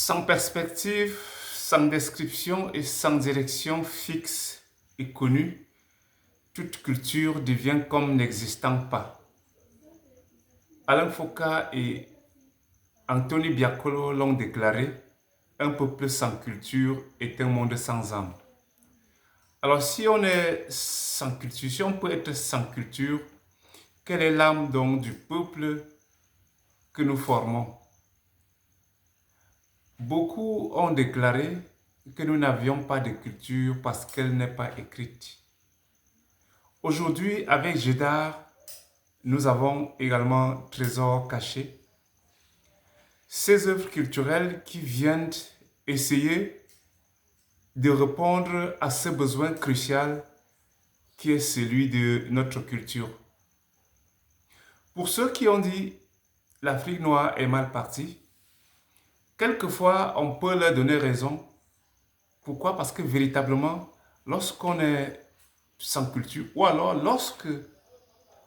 Sans perspective, sans description et sans direction fixe et connue, toute culture devient comme n'existant pas. Alain Foka et Anthony Biaccolo l'ont déclaré, un peuple sans culture est un monde sans âme. Alors si on est sans culture, si on peut être sans culture, quelle est l'âme donc du peuple que nous formons? Beaucoup ont déclaré que nous n'avions pas de culture parce qu'elle n'est pas écrite. Aujourd'hui, avec Gédar, nous avons également Trésor caché. Ces œuvres culturelles qui viennent essayer de répondre à ce besoin crucial qui est celui de notre culture. Pour ceux qui ont dit l'Afrique noire est mal partie, quelquefois on peut leur donner raison. Pourquoi? Parce que véritablement, lorsqu'on est sans culture, ou alors lorsque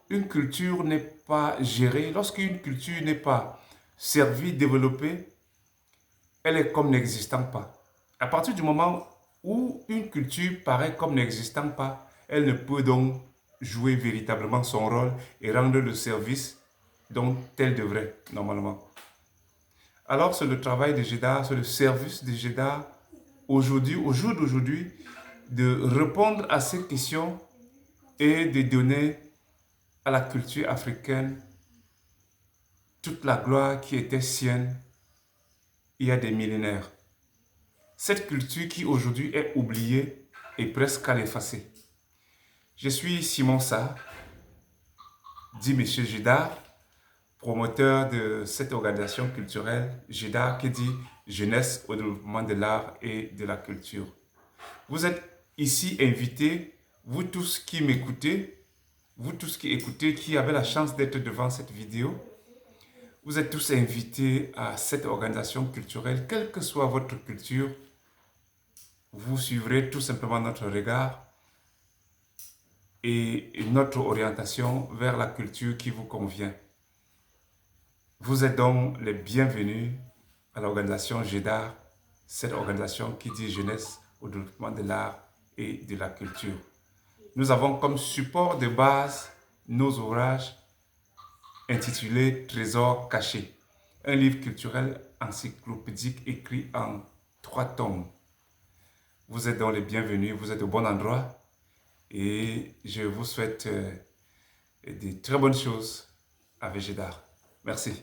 une culture n'est pas gérée, lorsqu'une culture n'est pas servie, développée, elle est comme n'existant pas. À partir du moment où une culture paraît comme n'existant pas, elle ne peut donc jouer véritablement son rôle et rendre le service dont elle devrait normalement. Alors c'est le travail de Gédar, c'est le service de Gédar aujourd'hui, au jour d'aujourd'hui, de répondre à ces questions et de donner à la culture africaine toute la gloire qui était sienne il y a des millénaires. Cette culture qui aujourd'hui est oubliée et presque à l'effacer. Je suis Simon Sarr, dit Monsieur Gédar, promoteur de cette organisation culturelle Gédar qui dit Jeunesse au développement de l'art et de la culture. Vous êtes ici invités, vous tous qui m'écoutez, vous tous qui écoutez, qui avez la chance d'être devant cette vidéo, vous êtes tous invités à cette organisation culturelle, quelle que soit votre culture. Vous suivrez tout simplement notre regard et notre orientation vers la culture qui vous convient. Vous êtes donc les bienvenus à l'organisation Gédar, cette organisation qui dit jeunesse au développement de l'art et de la culture. Nous avons comme support de base nos ouvrages intitulés Trésor caché, un livre culturel encyclopédique écrit en 3 tomes. Vous êtes donc les bienvenus, vous êtes au bon endroit et je vous souhaite de très bonnes choses avec Gédar. Merci.